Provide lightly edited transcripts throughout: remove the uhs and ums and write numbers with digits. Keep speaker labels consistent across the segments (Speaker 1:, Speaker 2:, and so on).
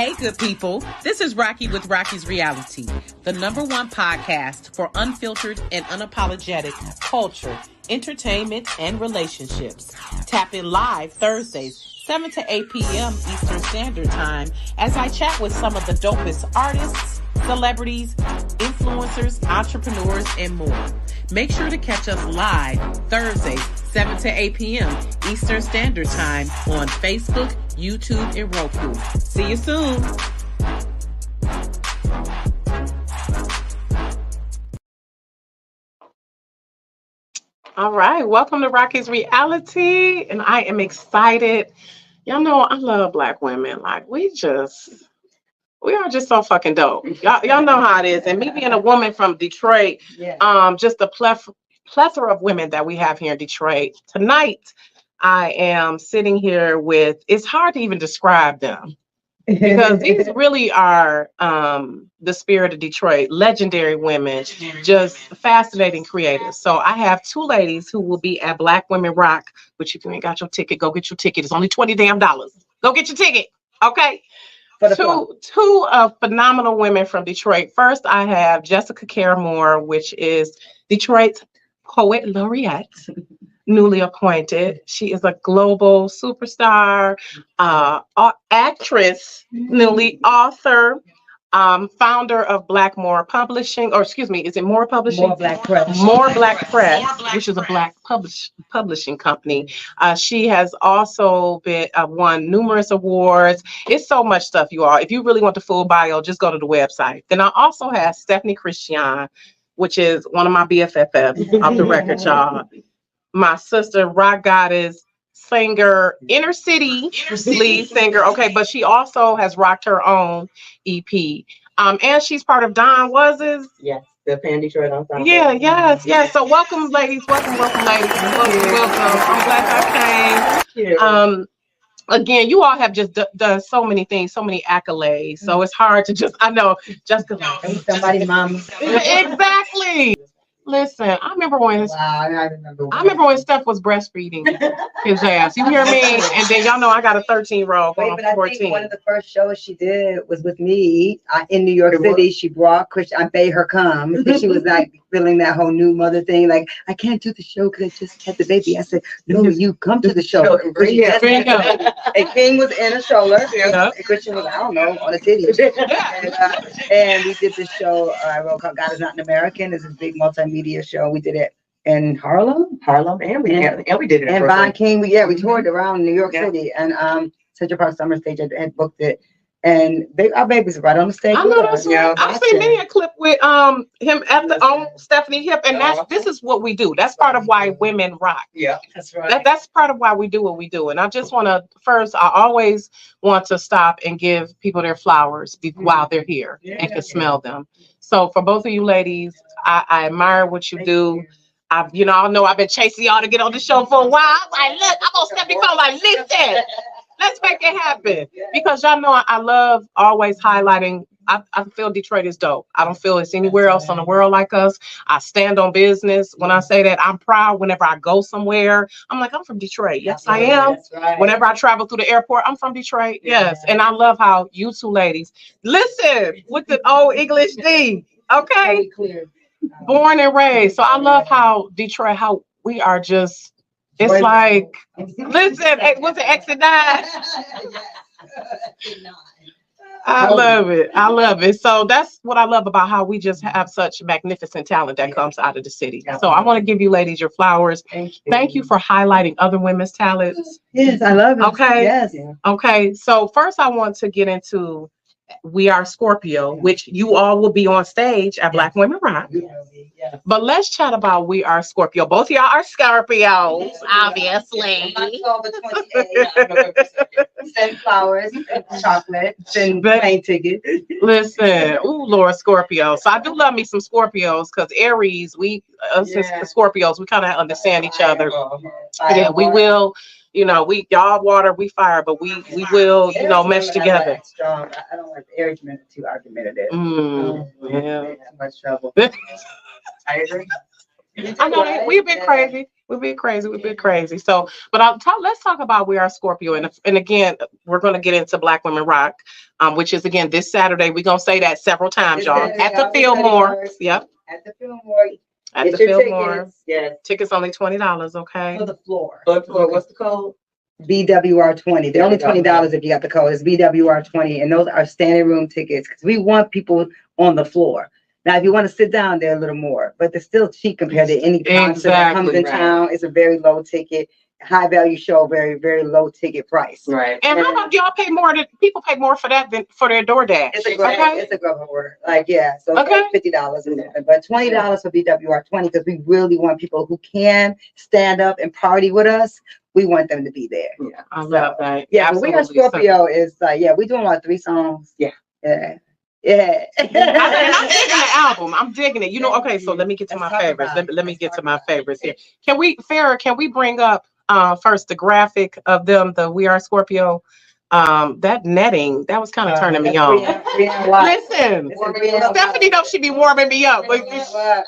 Speaker 1: Hey, good people. This is Rocky with Rocky's Reality, the #1 podcast for unfiltered and unapologetic culture, entertainment, and relationships. Tap in live Thursdays, 7 to 8 p.m. Eastern Standard Time, as I chat with some of the dopest artists, celebrities, influencers, entrepreneurs, and more. Make sure to catch us live Thursdays, 7 to 8 p.m. Eastern Standard Time on Facebook, YouTube, and Roku. See you soon. All right, welcome to Rocky's Reality, and I am excited. Y'all know I love Black women. Like, we are just so fucking dope. Y'all know how it is. And me being a woman from Detroit, just a plethora of women that we have here in Detroit. Tonight, I am sitting here with, it's hard to even describe them because these really are the spirit of Detroit, legendary women, just fascinating creators. So I have two ladies who will be at Black Women Rock, which if you ain't got your ticket, go get your ticket. It's only $20 damn. Go get your ticket, okay? Two phenomenal women from Detroit. First, I have Jessica Caramore, which is Detroit's poet laureate, newly appointed. She is a global superstar, actress, newly author, founder of Black More Publishing, or excuse me, is it More Publishing?
Speaker 2: More Black Press.
Speaker 1: More Black Press, which is a Black publishing company. She has also been won numerous awards. It's so much stuff, you all. If you really want the full bio, just go to the website. Then I also have Steffanie Christi'an, which is one of my BFFs off the record, y'all. My sister, rock goddess, singer, inner city lead singer. Okay, but she also has rocked her own EP. And she's part of Don Was's.
Speaker 2: Yes, the Pan Detroit Ensemble.
Speaker 1: Yeah, yes. So welcome, ladies. Welcome, ladies. Welcome. I'm glad I came. Again, you all have just done so many things, so many accolades. So it's hard to just, I know, just because
Speaker 2: somebody's mom.
Speaker 1: Exactly. Listen, I remember when Steph was breastfeeding his ass. You hear me? And then y'all know I got a 13-year-old going on 14.
Speaker 2: I think one of the first shows she did was with me in New York City. She brought Christi'an. I made her come because she was like feeling that whole new mother thing. Like, I can't do the show because I just had the baby. I said, no, you come to the show. And King was in a stroller. And Christi'an was, I don't know, on a titty. And we did this show. I wrote called God Is Not an American. It's a big multimedia show. We did it in Harlem, and we did it in Von King. We toured around New York City, and Central Park Summer Stage had booked it, and our babies are right on the stage. I know that's right. I've seen many a clip with him at the Steffanie hip, and this is what we do. That's part of why women rock. Yeah, that's right. That's part of why we do what we do. And I just want to I always want to stop and give people their flowers while they're here and can smell them. So for both of you ladies, I admire what you do. I know I've been chasing y'all to get on the show for a while. I'm like, look, I'm on Steffanie phone. Like, listen, let's make it happen. Because y'all know I love always highlighting. I feel Detroit is dope. I don't feel it's anywhere else in the world like us. I stand on business. When I say that, I'm proud whenever I go somewhere. I'm like, I'm from Detroit. Yes, I am. Right. Whenever I travel through the airport, I'm from Detroit. Yes. And I love how you two ladies listen with the old English D. Okay. Born and raised. So I love how Detroit, how we are just, it's like, listen, what's it, X and 9? I love it. So that's what I love about how we just have such magnificent talent that comes out of the city. So I want to give you ladies your flowers. Thank you for highlighting other women's talents. Yes, I love it.
Speaker 1: Okay.
Speaker 2: Yes.
Speaker 1: Okay. So first I want to get into We Are Scorpio, which you all will be on stage at Black Women Rock. But let's chat about We Are Scorpio. Both of y'all are Scorpios, obviously.
Speaker 2: October 28th. Send flowers, chocolate, send plane tickets.
Speaker 1: Listen, Lord Scorpio. So I do love me some Scorpios because Aries, Scorpios, we kind of understand each other. Yeah, we will. Y'all water, we fire, but we will, mesh together.
Speaker 2: Strong. I don't like the Aries men too argumentative.
Speaker 1: Yeah.
Speaker 2: Too much trouble.
Speaker 1: I know we've been crazy. We'll be crazy. We'll be crazy. So, but let's talk about We Are Scorpio. And again, we're going to get into Black Women Rock, which is, again, this Saturday. We're going to say that several times, y'all. At the Fillmore. Yep.
Speaker 2: At the Fillmore.
Speaker 1: At the Fillmore. Yes. Tickets only $20, okay?
Speaker 2: For the floor.
Speaker 3: For the floor. What's the code?
Speaker 2: BWR20. They're only $20 if you got the code. It's BWR20. And those are standing room tickets because we want people on the floor. Now, if you want to sit down, they're a little more, but they're still cheap compared to any concert that comes in town. It's a very low ticket, high value show, very, very low ticket price.
Speaker 1: Right. And how about y'all pay more? People pay more for that than for their DoorDash.
Speaker 2: It's a Grub order. Like, yeah. So it's like $50, but $20 for BWR20 because we really want people who can stand up and party with us. We want them to be there.
Speaker 1: Yeah, I love that.
Speaker 2: Yeah, but We Are Scorpio is like, we doing about 3 songs. Yeah. Yeah.
Speaker 1: I'm digging the album. I'm digging it. You know, okay, so let me get to my favorites. Let me get to my favorites here. Can we bring up first the graphic of them, the We Are Scorpio? That netting, that was kind of turning me on. Listen, Steffanie knows she be warming me up.
Speaker 2: Christi'an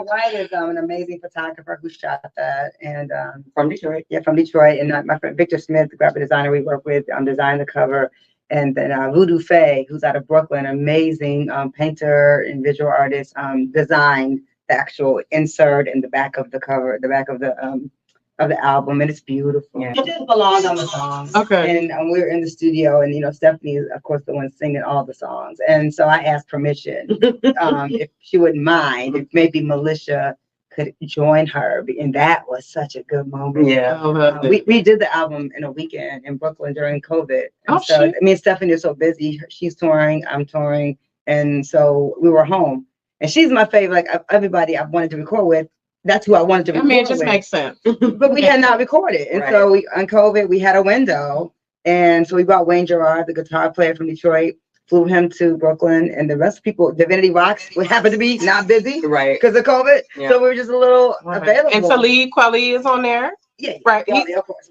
Speaker 2: White is an amazing photographer who shot that, and
Speaker 3: from Detroit.
Speaker 2: Yeah, from Detroit. And my friend Victor Smith, the graphic designer we work with, designed the cover. And then Voodoo Faye, who's out of Brooklyn, amazing painter and visual artist, designed the actual insert in the back of the cover, the back of the album, and it's beautiful. Yeah. It just belongs on the songs. Okay. And we're in the studio, and Steffanie is, of course, the one singing all the songs. And so I asked permission if she wouldn't mind, if maybe Militia could join her, and that was such a good moment. Yeah, we did the album in a weekend in Brooklyn during COVID. And so me and Steffanie are so busy. She's touring, I'm touring, and so we were home. And she's my favorite. Like everybody I wanted to record with, that's who I wanted to record with.
Speaker 1: I mean, it just makes sense.
Speaker 2: But we had not recorded, and so on COVID we had a window, and so we brought Wayne Gerard, the guitar player from Detroit. Flew him to Brooklyn, and the rest of people, Divinity Rocks, would happen to be not busy, because of COVID. Yeah. So we were just a little available.
Speaker 1: And Talib Kweli is on there.
Speaker 2: Yeah,
Speaker 1: right.
Speaker 2: Of course,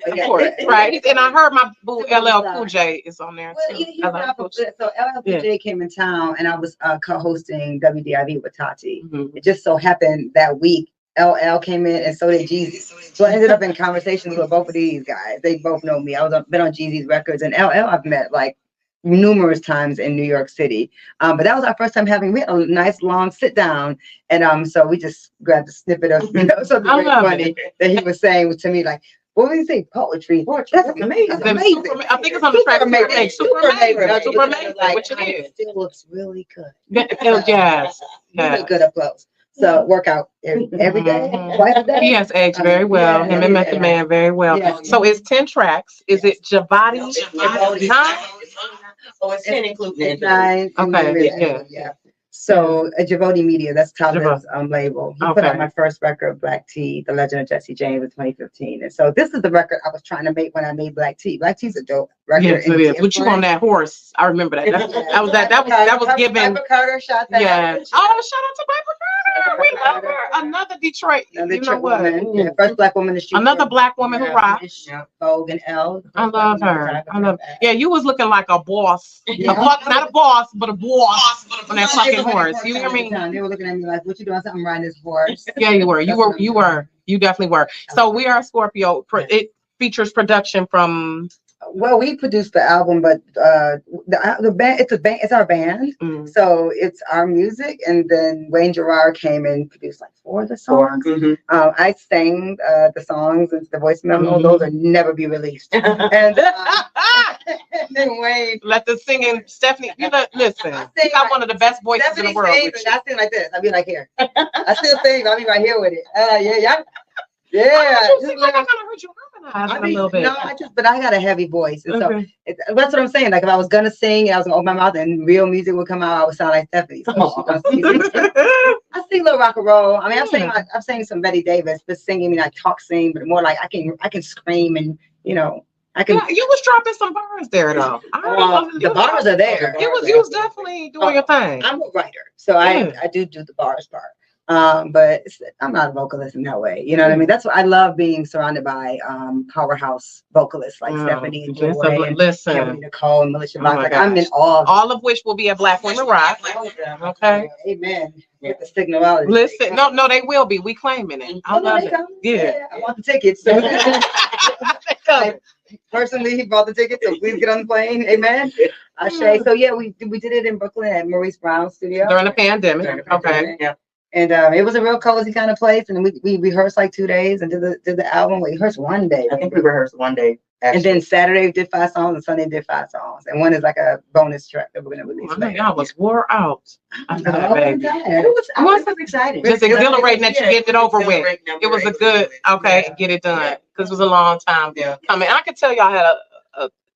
Speaker 1: right. And I heard my boo LL Cool J is on there too.
Speaker 2: So LL Cool J came in town, and I was co-hosting WDIV with Tati. It just so happened that week LL came in, and so did Jeezy. So I ended up in conversations with both of these guys. They both know me. Been on Jeezy's records, and LL I've met like numerous times in New York City, but that was our first time we had a nice long sit down, and so we just grabbed a snippet of something very funny that he was saying to me, like, what would you say? Poetry. That's amazing. That's amazing.
Speaker 1: I think it's on the track. Super amazing.
Speaker 2: Like,
Speaker 1: which it is.
Speaker 2: It still looks really good.
Speaker 1: Yes.
Speaker 2: Really good up close. So workout every day, twice a day.
Speaker 1: He has aged very well. Him and Method Man very well. Yeah. So it's 10 tracks. Is it Javadi?
Speaker 3: Oh, it's 10 including
Speaker 2: 9.
Speaker 1: Okay.
Speaker 2: Yeah. So Javodi Media, that's Talib's label. He put out my first record, Black Tea, The Legend of Jesse James, in 2015. And so this is the record I was trying to make when I made Black Tea. Black Tea's a dope record.
Speaker 1: Yes, it is. Put you on that horse. I remember that. That was given.
Speaker 2: Piper Carter shot that.
Speaker 1: Yeah. Oh, shout out to Piper Carter. We love her. Another Detroit.
Speaker 2: You know what? Yeah, first Black woman to shoot.
Speaker 1: Another Black woman who rocks.
Speaker 2: Vogue and Elle.
Speaker 1: I love her. Yeah, you was looking like a boss. Not a boss, but a boss on that fucking horse. You hear me?
Speaker 2: They were looking at me like, "What you doing? Something riding this horse?"
Speaker 1: Yeah, you were. You definitely were. So We Are Scorpio. It features production from.
Speaker 2: Well, we produced the album, but the band, it's our band. So it's our music, and then Wayne Gerard came and produced like 4 of the songs. I sang the songs and the voice memo. Those will never be released. And then Wayne
Speaker 1: let the singing Steffanie. Listen, you got one of the best voices in the world.
Speaker 2: I sing like this. I'll be like here. I still sing. I'll be right here with it. Yeah.
Speaker 1: I kind of heard you harmonize a little bit.
Speaker 2: No, but I got a heavy voice. And so that's what I'm saying. Like if I was gonna sing and I was gonna open my mouth and real music would come out, I would sound like Steffanie. So I sing a little rock and roll. I mean, I'm saying some Betty Davis, but singing like talk sing, but more like I can scream and I can.
Speaker 1: Yeah, you was dropping some bars there though.
Speaker 2: The bars are there.
Speaker 1: You was definitely doing your thing.
Speaker 2: I'm a writer, so I do the bars part. But I'm not a vocalist in that way. You know what I mean? That's what I love, being surrounded by powerhouse vocalists like Steffanie and Joy and Kelly Nicole and Militia Vox. Like, I'm in awe.
Speaker 1: All of which will be at Black Women Rock. Okay.
Speaker 2: Amen. With the signal.
Speaker 1: Listen, no, they will be. We claiming it. I love it.
Speaker 2: Yeah. I want the tickets. I personally, he bought the tickets, so please get on the plane. Amen. So yeah, we did it in Brooklyn at Maurice Brown's studio
Speaker 1: during the pandemic. Okay.
Speaker 2: Yeah. And it was a real cozy kind of place, and we rehearsed like 2 days and did the album. We rehearsed one day.
Speaker 3: I think we rehearsed one day. Actually.
Speaker 2: And then Saturday we did 5 songs, and Sunday we did 5 songs, and one is like a bonus track that we're gonna release.
Speaker 1: I was wore out after that, baby.
Speaker 3: I was excited.
Speaker 1: Just exhilarating that you get it over with. It was a good get it done, because it was a long time coming. And I could tell y'all had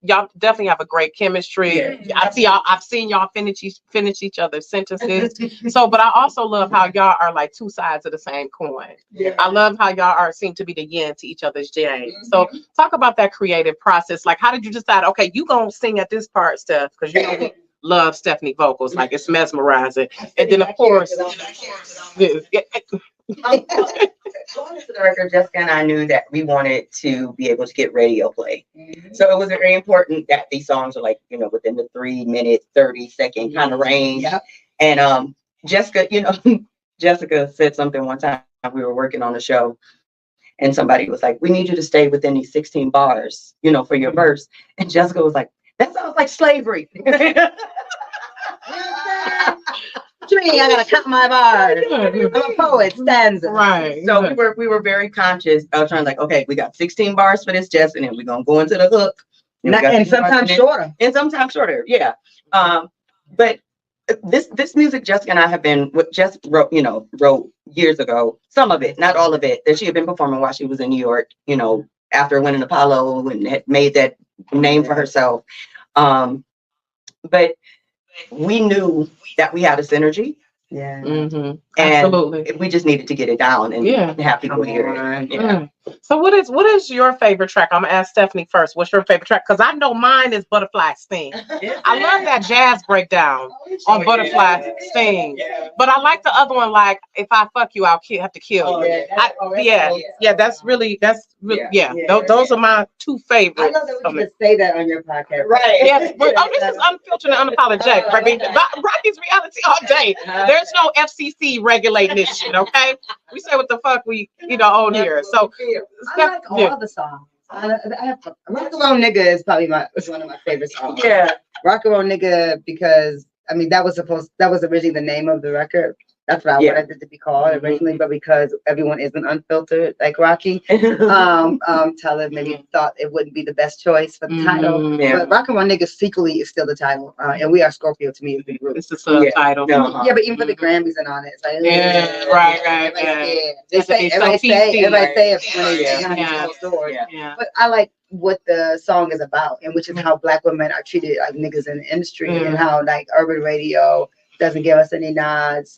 Speaker 1: y'all definitely have a great chemistry. Yeah. I've seen y'all finish each other's sentences. So, but I also love how y'all are like two sides of the same coin. Yeah. I love how y'all seem to be the yin to each other's yang. So talk about that creative process. Like, how did you decide, okay, you gonna sing at this part, Steph, because you know, love Steffanie vocals, like it's mesmerizing. And then of course,
Speaker 3: going into the record, Jessica and I knew that we wanted to be able to get radio play. So it was very important that these songs are like, within the 3-minute, 30-second kind of range. Yep. And Jessica, Jessica said something one time. We were working on a show, and somebody was like, "We need you to stay within these 16 bars, for your verse." And Jessica was like, "That sounds like slavery."
Speaker 2: I gotta cut my bars. I'm a poet, stanza.
Speaker 1: Right.
Speaker 3: So we were very conscious of trying, like, okay, we got 16 bars for this, Jess, and then we're gonna go into the hook.
Speaker 2: And sometimes shorter.
Speaker 3: And sometimes shorter, yeah. But this music Jessica and I have been Jess wrote years ago, some of it, not all of it, that she had been performing while she was in New York, after winning Apollo and had made that name for herself. But we knew that we had a synergy.
Speaker 2: Yeah.
Speaker 1: Mm-hmm.
Speaker 3: Absolutely. We just needed to get it down and have people hear it. Yeah.
Speaker 1: So what is your favorite track? I'm gonna ask Steffanie first. What's your favorite track? Because I know mine is Butterfly Sting. I love that jazz breakdown on Butterfly Sting. Yeah. But I like the other one, like If I Fuck You, I'll have to kill you. That's really those are my two favorites.
Speaker 2: I know that we should say that on your podcast.
Speaker 3: Right.
Speaker 1: Yes. This is unfiltered and unapologetic. Rocky's reality all day. There's no FCC regulating this shit, okay? We say what the fuck we own here. So
Speaker 2: I like all the songs. Rock Around Nigga is probably one of my favorite songs.
Speaker 3: Yeah.
Speaker 2: Rock Around Nigga, because that was originally the name of the record. That's what I wanted it to be called originally, but because everyone isn't unfiltered like Rocky, Tyler maybe thought it wouldn't be the best choice for the title. But Rock Around Nigga secretly is still the title, and We Are Scorpio to me is the group.
Speaker 1: It's the subtitle.
Speaker 2: Yeah, but even for the Grammys and on it, it's like
Speaker 1: right.
Speaker 2: Everybody say it when they stores. But I like what the song is about, and which is how Black women are treated like niggas in the industry, and how like urban radio doesn't give us any nods.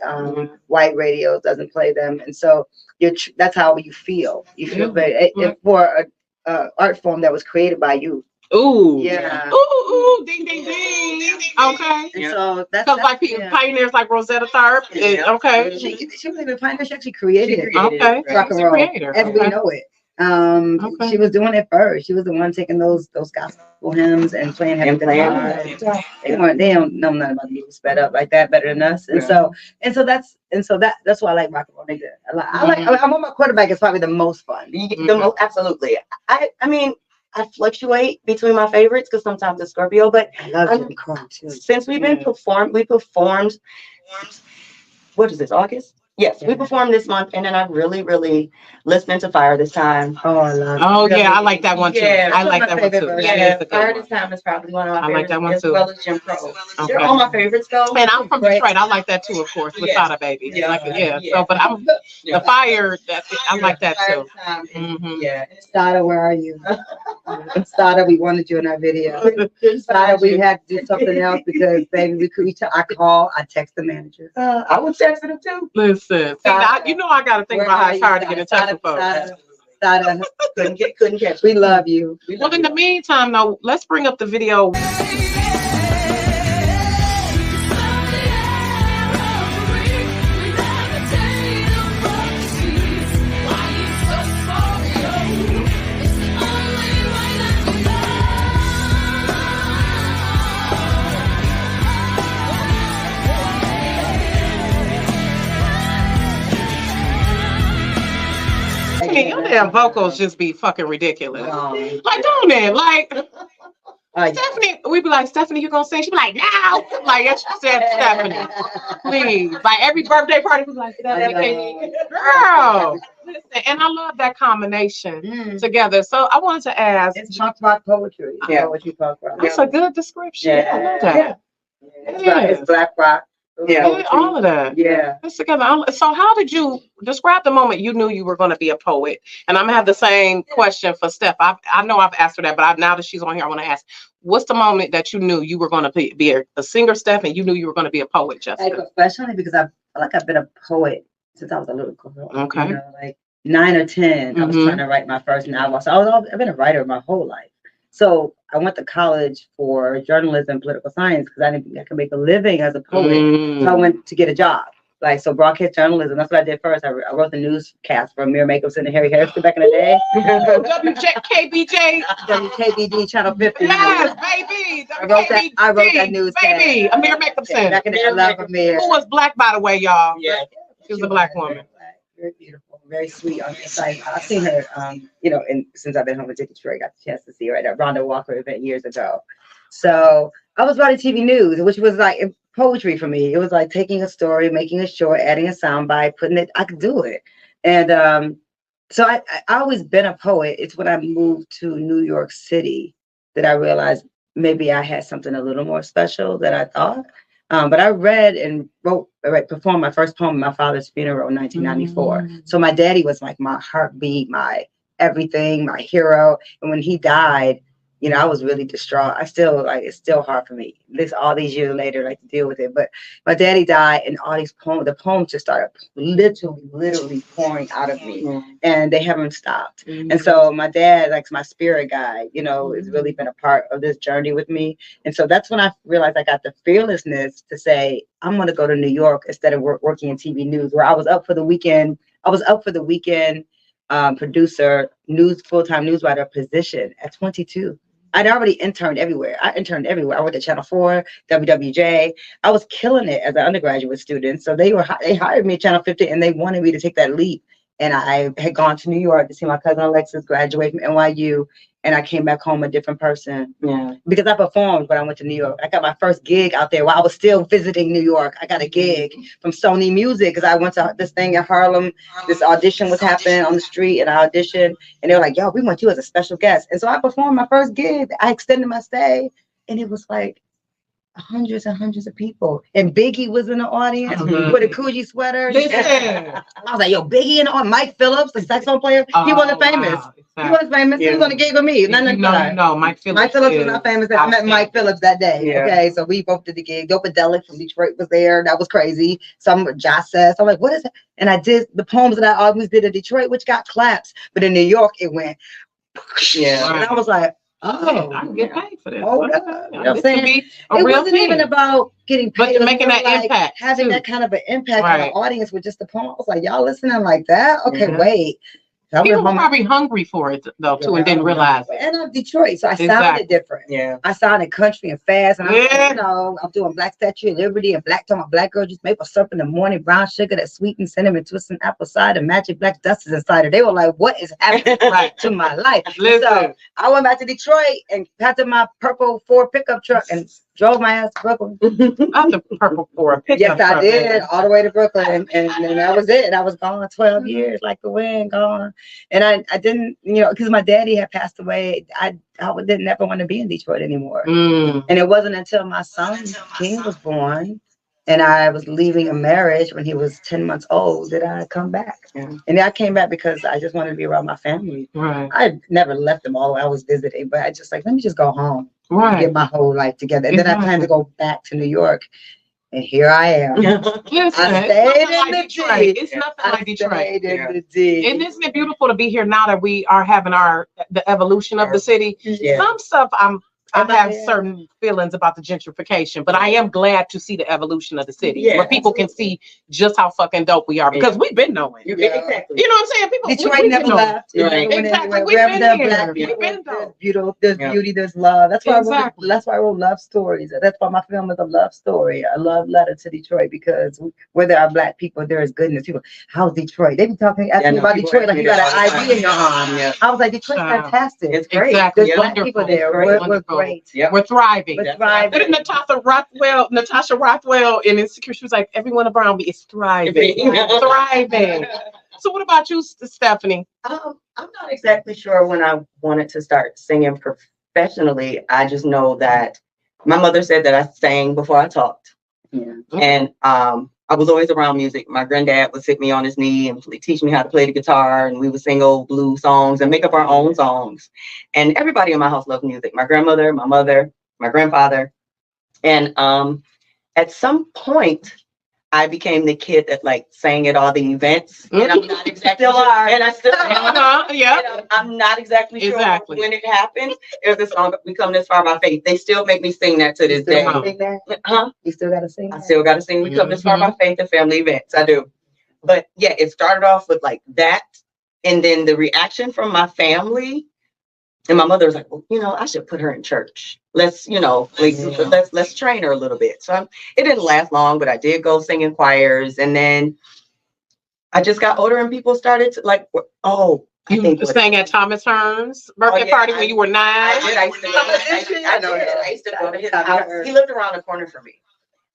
Speaker 2: White radio doesn't play them, and so that's how you feel. You feel very for a art form that was created by you.
Speaker 1: Ooh, yeah. Ooh, ding, ding, ding. Okay.
Speaker 2: And so that's
Speaker 1: like pioneers like Rosetta Tharpe. Okay.
Speaker 2: She was even a pioneer. She actually created it.
Speaker 1: Okay.
Speaker 2: Rock and roll, as we know it. She was doing it first. She was the one taking those gospel hymns and playing heavy guitar. They don't know nothing about music sped up like that better than us. And so that's why I like rock and roll nigga. I'm on my quarterback is probably the most fun.
Speaker 3: Absolutely. I mean, I fluctuate between my favorites because sometimes it's Scorpio, but
Speaker 2: I love Jimmy Crow too.
Speaker 3: Since we performed. What is this? August? Yes, we performed this month, and then I really, really listening to Fire This Time.
Speaker 2: Oh, I love it.
Speaker 1: Oh, yeah, I like that one too. I like that one too.
Speaker 3: Yeah, Fire This Time is probably one of my favorites.
Speaker 1: I like that one too.
Speaker 3: As well as Jim Crow. They're all my favorites though.
Speaker 1: And I'm from Detroit. I like that too, of course, with Sada Baby. So, but I'm the Fire. I like that too.
Speaker 3: Yeah.
Speaker 2: Sada, where are you? Sada, we wanted you in our video. Sada, we had to do something else because baby, I text the manager.
Speaker 3: I would text him too.
Speaker 1: Listen, I got to think about how it's hard to get in touch with folks.
Speaker 2: Couldn't catch. We love you.
Speaker 1: Well, in the meantime, though, let's bring up the video. damn vocals just be fucking ridiculous. Like, don't it? Like, Steffanie, we be like, Steffanie, you gonna sing? She be like, no. Like, yes, she said, Steffanie, please. Like, every birthday party, we be like, Steffanie, girl. Listen, and I love that combination together. So I wanted to ask.
Speaker 2: It's punk rock poetry.
Speaker 3: Yeah.
Speaker 2: Poetry, punk rock.
Speaker 1: That's a good description. I love that.
Speaker 2: It's black rock.
Speaker 3: Yeah.
Speaker 1: All of that.
Speaker 2: Yeah.
Speaker 1: It's together. So how did you describe the moment you knew you were going to be a poet? And I'm going to have the same question for Steph. I know I've asked her that, but now that she's on here, I want to ask, what's the moment that you knew you were going to be a singer, Steph, and you knew you were going to be a poet, Jessica?
Speaker 2: Like, professionally, because I feel like I've been a poet since I was a little girl.
Speaker 1: Okay.
Speaker 2: You know, like 9 or 10, I was trying to write my first novel. So I've been a writer my whole life. So I went to college for journalism and political science because I didn't think I could make a living as a poet. So I went to get a job. Like, so broadcast journalism, that's what I did first. I wrote the newscast for Amir Jacobson and Harry Harrison back in the day.
Speaker 1: WKBJ.
Speaker 2: WKBD Channel 50.
Speaker 1: Yes, baby.
Speaker 2: I wrote that newscast.
Speaker 1: Baby, Amir Jacobson.
Speaker 2: Back in the day, I love Amir.
Speaker 1: Who was black, by the way, y'all.
Speaker 3: Yeah.
Speaker 1: She was a black woman.
Speaker 2: Very beautiful, very sweet on the side. I've seen her, you know, and since I've been home with Detroit, I got the chance to see her at a Rhonda Walker event years ago. So I was writing TV news, which was like poetry for me. It was like taking a story, making it short, adding a soundbite, putting it. I could do it, and so I always been a poet. It's when I moved to New York City that I realized maybe I had something a little more special than I thought. But I read and performed my first poem at my father's funeral in 1994. So my daddy was like my heartbeat, my everything, my hero. And when he died, you know, I was really distraught. I still it's still hard for me. All these years later, like to deal with it. But my daddy died, and all these the poems just started literally pouring out of me, and they haven't stopped. And so my dad, like my spirit guide, you know, has really been a part of this journey with me. And so that's when I realized I got the fearlessness to say, I'm going to go to New York instead of working in TV news, where I was up for the weekend. Producer, full-time news writer position at 22. I'd already interned everywhere. I went to Channel 4, WWJ. I was killing it as an undergraduate student. So they hired me at Channel 50, and they wanted me to take that leap. And I had gone to New York to see my cousin Alexis graduate from NYU. And I came back home a different person. Yeah. Because I performed when I went to New York. I got my first gig out there while I was still visiting New York. I got a gig from Sony Music because I went to this thing in Harlem. This audition was happening on the street, and I auditioned. And they were like, yo, we want you as a special guest. And so I performed my first gig. I extended my stay. And it was like hundreds and hundreds of people. And Biggie was in the audience with a Coogee sweater. I was like, yo, Biggie in the audience. Mike Phillips, the saxophone player. He wasn't famous. Wow. He was famous. He was on a gig with me.
Speaker 1: No, Mike Phillips.
Speaker 2: Mike Phillips was not famous. I met Mike Phillips that day. Yeah. Okay, so we both did the gig. Dopadelic from Detroit was there. That was crazy. Some Josh says, I'm like, what is it? And I did the poems that I always did in Detroit, which got claps. But in New York, it went. Yeah. And I was like, oh,
Speaker 1: I can get paid for this.
Speaker 2: Oh, you know what I'm saying? It wasn't even about getting paid,
Speaker 1: but making that impact,
Speaker 2: having that kind of an impact on the audience with just the poem. I was like, y'all listening like that? Okay, wait.
Speaker 1: People were probably hungry for it though too, and didn't realize it.
Speaker 2: And I'm Detroit, so I sounded different. Yeah, I sounded country and fast, and I'm I'm doing Black Statue of Liberty and Black girl just maple syrup in the morning, brown sugar, that sweet and cinnamon twist and apple cider, magic black dust is inside her. They were like, what is happening to my life? So I went back to Detroit and packed up my purple Ford pickup truck and drove my ass to Brooklyn.
Speaker 1: Not the purple Ford pickup
Speaker 2: truck. Yes, I did, all the way to Brooklyn, and that was it. And I was gone 12 years, like the wind gone. And I didn't, because my daddy had passed away. I didn't ever want to be in Detroit anymore. And it wasn't until my son King was born, and I was leaving a marriage when he was 10 months old, that I come back. And I came back because I just wanted to be around my family. I never left them all. I was visiting, but I just let me just go home. Get my whole life together. And then I planned to go back to New York. And here I am.
Speaker 1: Listen,
Speaker 2: I stayed in the
Speaker 1: Detroit. It's nothing like Detroit. And isn't it beautiful to be here now that we are having the evolution of the city? Some stuff I'm I have certain feelings about the gentrification, but I am glad to see the evolution of the city where people can see just how fucking dope we are because we've been knowing.
Speaker 3: Exactly.
Speaker 1: You know what I'm saying? People,
Speaker 2: Detroit never left.
Speaker 3: Right.
Speaker 1: Exactly.
Speaker 2: Wherever there are black
Speaker 1: We've
Speaker 2: people,
Speaker 1: been
Speaker 2: there's
Speaker 1: though.
Speaker 2: beauty, there's love. That's why
Speaker 1: Exactly.
Speaker 2: that's why I wrote love stories. That's why my film is a love story, a love letter to Detroit, because where there are black people, there is goodness. People, how's Detroit? They be asking me about Detroit like you got an IV in your arm.
Speaker 3: Yeah.
Speaker 2: I was like, Detroit's fantastic.
Speaker 3: It's great.
Speaker 1: Exactly.
Speaker 2: There's black people there. We're great.
Speaker 3: Yep.
Speaker 1: We're thriving.
Speaker 2: We're thriving.
Speaker 1: What did Natasha Rothwell in Insecure, she was like, everyone around me is thriving. Thriving. So what about you, Steffanie?
Speaker 3: I'm not exactly sure when I wanted to start singing professionally. I just know that my mother said that I sang before I talked.
Speaker 2: Yeah.
Speaker 3: And I was always around music. My granddad would sit me on his knee and teach me how to play the guitar, and we would sing old blues songs and make up our own songs. And everybody in my house loved music. My grandmother, my mother, my grandfather. And at some point, I became the kid that like sang at all the events, and I'm not exactly
Speaker 2: Still are.
Speaker 3: and I still am.
Speaker 1: Yeah.
Speaker 3: And I'm not exactly sure
Speaker 1: Exactly.
Speaker 3: when it happened. There's a song, "We Come This Far by Faith." They still make me sing that to this day. Huh?
Speaker 2: You still gotta sing
Speaker 3: I
Speaker 2: that?
Speaker 3: still got to sing "We Come This Far by Faith" at family events. I do. But yeah, it started off with like that, and then the reaction from my family. And my mother was like, well, I should put her in church. Let's train her a little bit. So it didn't last long, but I did go sing in choirs. And then I just got older and people started to like,
Speaker 1: You sang at Thomas Hearn's birthday party when you were 9.
Speaker 3: I used to go to his house. He lived around the corner from me.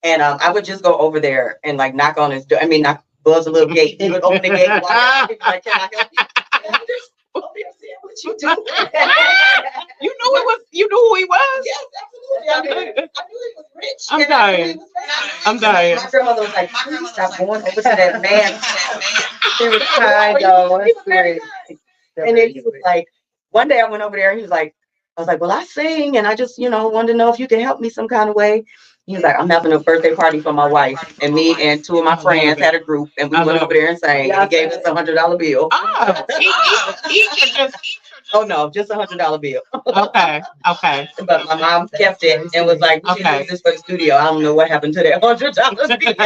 Speaker 3: And I would just go over there and like knock on his door. Buzz a little gate. He would open the gate and walk out. He'd be like, can I help you? What you do?
Speaker 1: You knew who he was?
Speaker 3: Yes, absolutely. I knew he was rich.
Speaker 1: I'm dying.
Speaker 3: My grandmother was like, please stop going over to that man.
Speaker 2: He was kind though.
Speaker 3: He was very kind. And then he was like, one day I went over there and he was like, I was like, well, I sing and I just, wanted to know if you could help me some kind of way. He was like, I'm having a birthday party for my wife, and me and 2 of my friends had a group, and we went over there and sang. And he gave us $100 bill. Oh no, just $100 bill.
Speaker 1: Okay.
Speaker 3: But my mom kept it and was like, "We should use this for the studio." I don't know what happened to that $100 bill.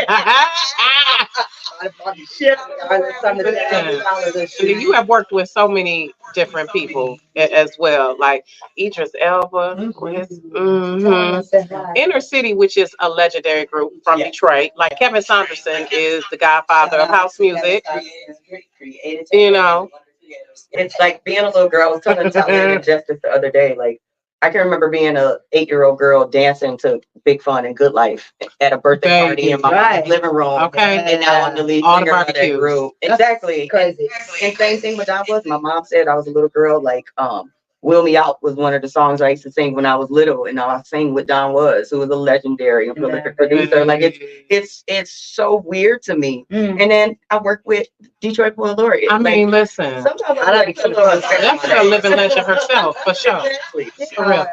Speaker 1: You have worked with so many different people as well, like Idris Elba, Inner City, which is a legendary group from Detroit. Like Kevin Saunderson is the godfather of house music.
Speaker 3: It's like being a little girl. I was telling Tyler and Justice the other day, like I can remember being a 8-year-old girl dancing to Big Fun and Good Life at a birthday party in my living room.
Speaker 1: Okay.
Speaker 3: And now I'm the lead singer of that group. Exactly.
Speaker 2: Crazy.
Speaker 3: And same thing with Don was. My mom said I was a little girl, like Wheel Me Out was one of the songs I used to sing when I was little, and I sang with Don Was, who was a legendary and prolific producer. Like it's so weird to me. And then I work with Detroit Poet Laureate.
Speaker 1: I mean, listen,
Speaker 3: sometimes
Speaker 1: that's a living legend herself, for sure. For real.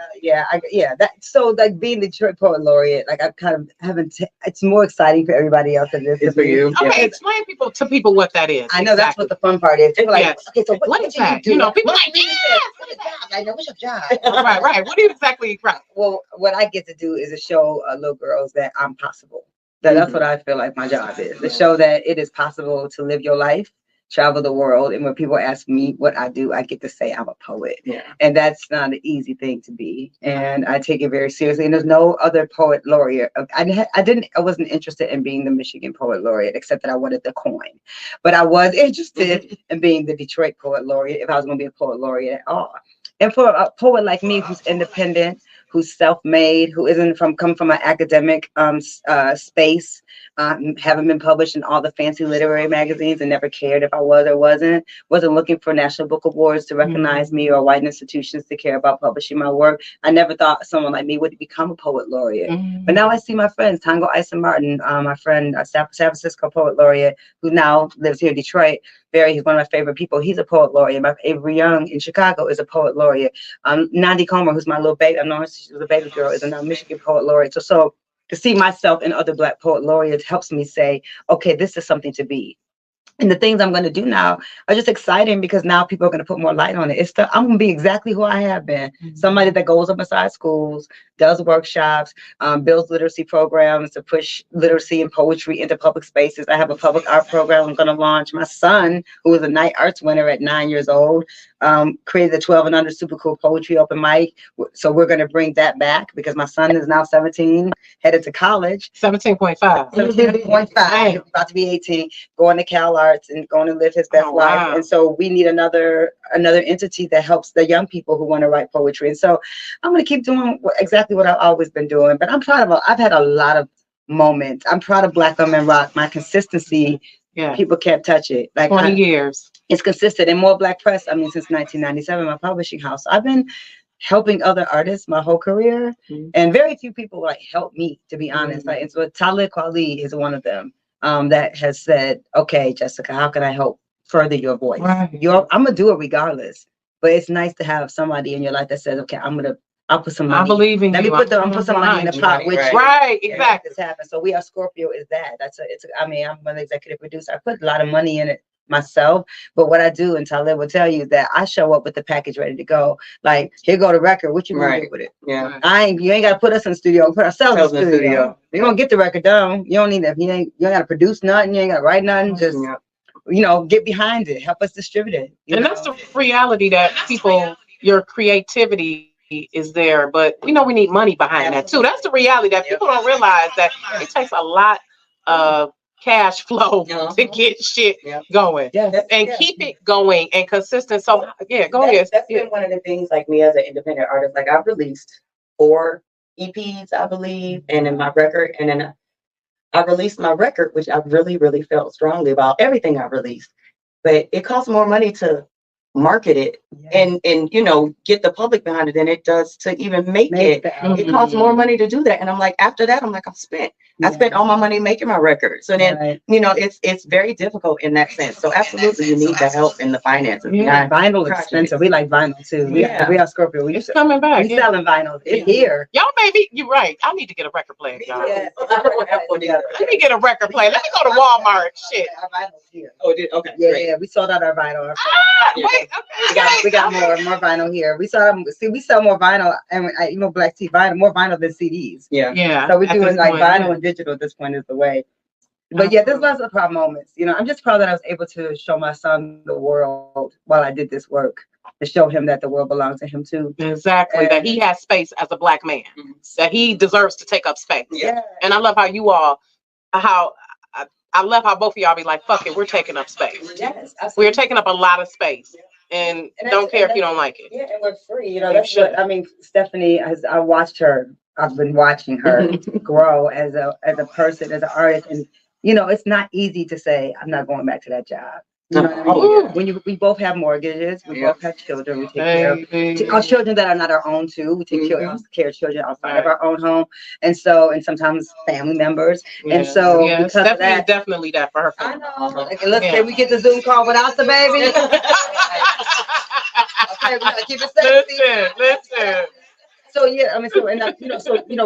Speaker 2: So like being the Detroit Poet Laureate, like I'm kind of having it's more exciting for everybody else than it is
Speaker 3: for you.
Speaker 1: Okay, explain to people what that is.
Speaker 2: I know that's what the fun part is. People like, okay, so what did you do?
Speaker 1: People like,
Speaker 2: what is that? I know, what's your job?
Speaker 1: Right. What do you exactly? Right.
Speaker 2: Well, what I get to do is to show little girls that I'm possible. That's what I feel like my job is, to show that it is possible to live your life, travel the world, and when people ask me what I do, I get to say I'm a poet. And that's not an easy thing to be, and I take it very seriously. And there's no other poet laureate. I wasn't interested in being the Michigan Poet Laureate, except that I wanted the coin, but I was interested in being the Detroit Poet Laureate if I was going to be a poet laureate at all. And for a poet like me, who's independent, who's self-made, who come from an academic space, haven't been published in all the fancy literary magazines and never cared if I was or wasn't looking for National Book Awards to recognize me or white institutions to care about publishing my work. I never thought someone like me would become a poet laureate. But now I see my friends, Tango Eisen Martin, my friend, San Francisco Poet Laureate, who now lives here in Detroit. He's one of my favorite people. He's a poet laureate. My Avery Young in Chicago is a poet laureate. Nandi Comer, who's my little baby, I've known her since she was a baby girl, is a now Michigan Poet Laureate. So to see myself and other Black poet laureates helps me say, okay, this is something to be. And the things I'm going to do now are just exciting because now people are going to put more light on it. I'm going to be exactly who I have been. Somebody that goes up inside schools, does workshops, builds literacy programs to push literacy and poetry into public spaces. I have a public art program I'm going to launch. My son, who was a night arts winner at 9 years old, created a 12 and under super cool poetry open mic. So we're going to bring that back because my son is now 17, headed to college.
Speaker 1: 17.5.
Speaker 2: 17.5, about to be 18, going to Cal Arts and going to live his best life. And so we need another entity that helps the young people who want to write poetry. And so I'm going to keep doing exactly what I've always been doing. But I'm proud of I've had a lot of moments. I'm proud of Black Women Rock. My consistency, people can't touch it. Like
Speaker 1: 20 years.
Speaker 2: It's consistent. And More Black Press, I mean, since 1997, my publishing house. I've been helping other artists my whole career. And very few people like help me, to be honest. Like, and so Talib Kweli is one of them that has said, okay, Jessica, how can I help further your voice? I'm going to do it regardless. But it's nice to have somebody in your life that says, okay, I'll put some money.
Speaker 1: I believe in you.
Speaker 2: Let me put some money in the pot. Which
Speaker 1: exactly.
Speaker 2: This happens. So We Are Scorpio is that. I'm an executive producer. I put a lot of money in it myself, but what I do, and Talib will tell you, that I show up with the package ready to go. Like, here go the record. What you gonna do with it? You ain't gotta put us in the studio. Put ourselves in the studio. You're gonna get the record done. You don't need that. You ain't gotta produce nothing. You ain't gotta write nothing. Just get behind it. Help us distribute it.
Speaker 1: And that's the reality that your creativity is there, but we need money behind that too. That's the reality that people don't realize, that it takes a lot of cash flow to get shit going and keep it going and consistent. So go ahead.
Speaker 3: That's been one of the things, like me as an independent artist. Like, I've released 4 EPs, I believe, and in my record, and then I released my record, which I really, really felt strongly about everything I released. But it costs more money to market it and get the public behind it than it does to even make it. It costs more money to do that. And I'm like, after that, I'm like, I spent all my money making my record. So then, it's very difficult in that sense. So absolutely, you need the help in the finances.
Speaker 2: Vinyl is expensive. We like vinyl too. We are Scorpio.
Speaker 1: It's coming back.
Speaker 2: We selling vinyl. It's here.
Speaker 1: Y'all, maybe you're right. I need to get a record player, y'all. Let me get a record player. Let me go to Walmart. Shit.
Speaker 2: Our vinyl's here.
Speaker 3: Oh, okay.
Speaker 2: Yeah, we sold out our vinyl.
Speaker 1: Wait,
Speaker 2: we got more vinyl here. We sell more vinyl, and Black Tea vinyl, more vinyl than CDs.
Speaker 1: Yeah.
Speaker 2: So we're doing like vinyl and digital at this point is the way. But there's lots of proud moments. I'm just proud that I was able to show my son the world while I did this work, to show him that the world belongs to him too.
Speaker 1: Exactly. That he has space as a Black man. That he deserves to take up space. And I love how you all, I love how both of y'all be like, fuck it, we're taking up space.
Speaker 2: Yes,
Speaker 1: we're taking up a lot of space. And don't care if you don't like it.
Speaker 2: Yeah, and we're free. That's what Steffanie, I watched her. I've been watching her grow as a person, as an artist, and it's not easy to say I'm not going back to that job. You know what I mean? When we both have mortgages, we both have children. We take care of our children that are not our own too. We take care of children outside of our own home, and sometimes family members. And so because of that,
Speaker 1: definitely that for her.
Speaker 2: I know. Like, can we get the Zoom call without the baby? Okay, we gotta keep it sexy.
Speaker 1: Listen.
Speaker 2: So